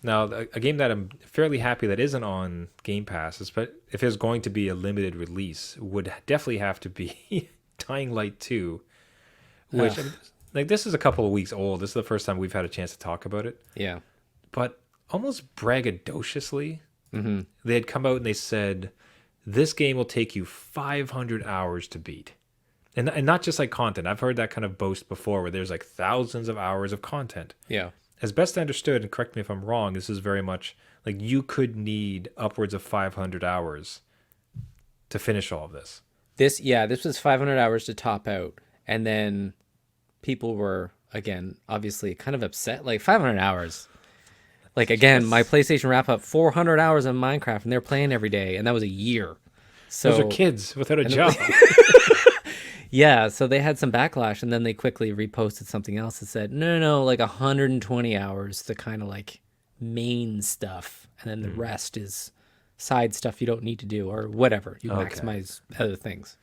Now, a game that I'm fairly happy that isn't on Game Pass, is, but if it's going to be a limited release, would definitely have to be Dying Light 2, which, Ugh. like, this is a couple of weeks old. This is the first time we've had a chance to talk about it. Yeah. But almost braggadociously, Mm-hmm. they had come out and they said, this game will take you 500 hours to beat. And not just like content. I've heard that kind of boast before where there's like thousands of hours of content. Yeah. As best I understood, and correct me if I'm wrong, this is very much like you could need upwards of 500 hours to finish all of this. This was 500 hours to top out, and then people were again obviously kind of upset. Like 500 hours. Like again, my PlayStation wrap up 400 hours of Minecraft, and they're playing every day, and that was a year. So Those are kids without a job. yeah, so they had some backlash, and then they quickly reposted something else that said, no, like 120 hours, the kind of like main stuff, and then the rest is side stuff you don't need to do or whatever. You Okay. maximize other things.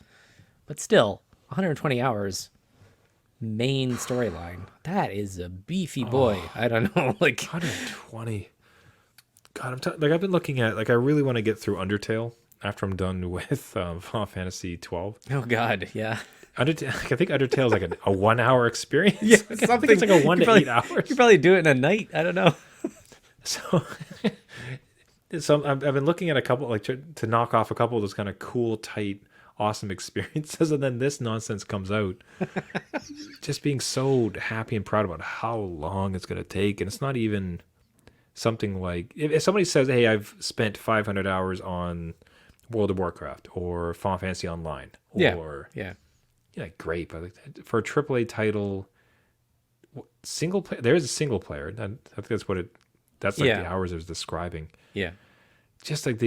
But still, 120 hours main storyline. That is a beefy boy. I don't know, like 120. God, like I've been looking at, like I really want to get through Undertale after I'm done with Final Fantasy 12. oh god, yeah. Undertale, I think Undertale is like a 1 hour experience. Yeah, I think it's like a 1 to 8 hours. You could probably do it in a night. I don't know. So, so I've been looking at a couple, like to knock off a couple of those kind of cool, tight, awesome experiences, and then this nonsense comes out. Just being so happy and proud about how long it's going to take, and it's not even something like if somebody says, "Hey, I've spent 500 hours on World of Warcraft or Final Fantasy Online," or Yeah. yeah, great, but like, for a AAA title, single player, there is a single player. And I think that's what it. That's like the hours I was describing. Yeah. Just like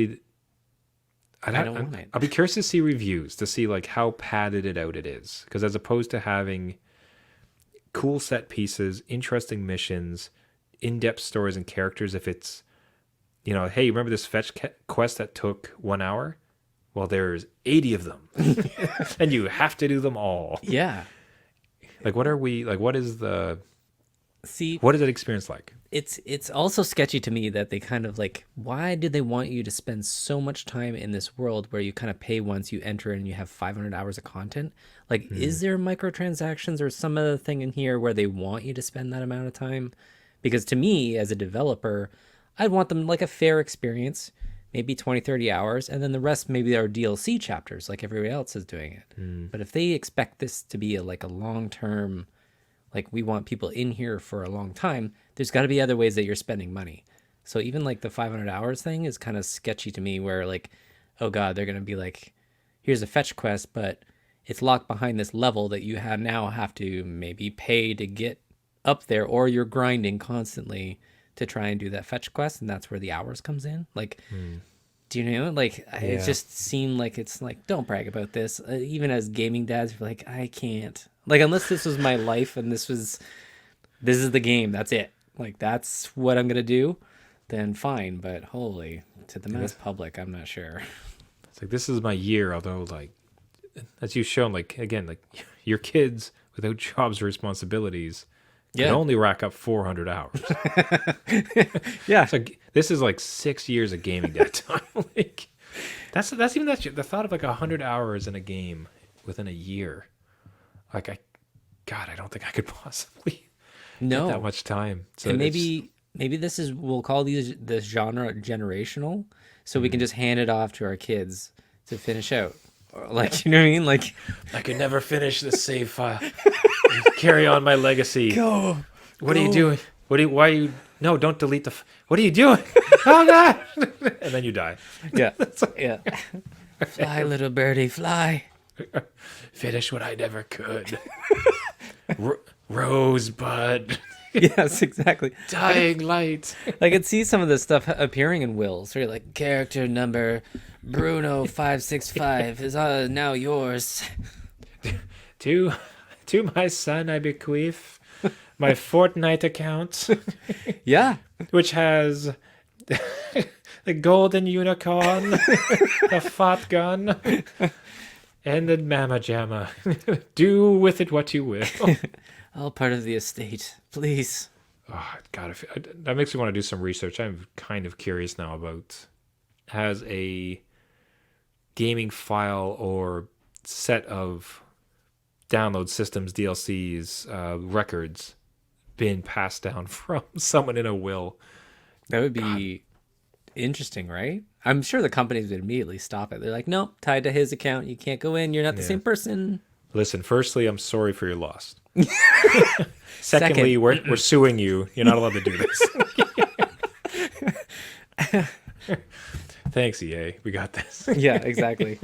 I don't want it. I'll be curious to see reviews to see like how padded it out it is, because as opposed to having cool set pieces, interesting missions, in-depth stories and characters, if it's, you know, hey, remember this fetch quest that took 1 hour? Well, there's 80 of them, and you have to do them all. Yeah. Like, what are we like? What is the See, what is that experience like? it's also sketchy to me that they kind of like, why did they want you to spend so much time in this world where you kind of pay once you enter and you have 500 hours of content? Like, is there microtransactions or some other thing in here where they want you to spend that amount of time? Because to me, as a developer, I'd want them like a fair experience, maybe 20, 30 hours, and then the rest maybe are DLC chapters like everybody else is doing it. But if they expect this to be like a long-term, like we want people in here for a long time, there's got to be other ways that you're spending money. So even like the 500 hours thing is kind of sketchy to me, where like, oh god, they're going to be like, here's a fetch quest, but it's locked behind this level that you now have to maybe pay to get up there, or you're grinding constantly to try and do that fetch quest, and that's where the hours comes in. Like, do you know? Like, it just seemed like it's like, don't brag about this. Even as gaming dads, you're like, I can't. Like, unless this was my life and this is the game, that's it. Like, that's what I'm gonna do, then fine. But holy, to the mass public, I'm not sure. It's like, this is my year, although like as you've shown, like again, like your kids without jobs or responsibilities can only rack up 400 hours. Yeah. It's like, this is like 6 years of gaming that time. Like that's even the thought of like 100 hours in a game within a year. Like I don't think I could possibly No. get that much time. So And maybe this is, we'll call this genre generational, so we can just hand it off to our kids to finish out. Or, like, you know what I mean? Like, I could never finish this save file. Carry on my legacy. go. What are you doing? Why are you? No, don't delete the. What are you doing? Oh God! And then you die. Yeah. Yeah. Fly, little birdie, fly. Finish what I never could. Rosebud. Yes, exactly. Dying light. I could see some of this stuff appearing in wills, where you're like, character number Bruno 565 is now yours. To my son I bequeath my Fortnite account, Yeah. which has the golden unicorn, the fat gun, and the mama jamma. Do with it what you will. All part of the estate, please. Oh, God, that makes me want to do some research. I'm kind of curious now about, has a gaming file or set of download systems, DLCs, records been passed down from someone in a will? That would be interesting, right? I'm sure the companies would immediately stop it. They're like, nope, tied to his account. You can't go in. You're not the Yeah. same person. Listen, firstly, I'm sorry for your loss. Secondly, we're suing you. You're not allowed to do this. Thanks, EA. We got this. Yeah, exactly.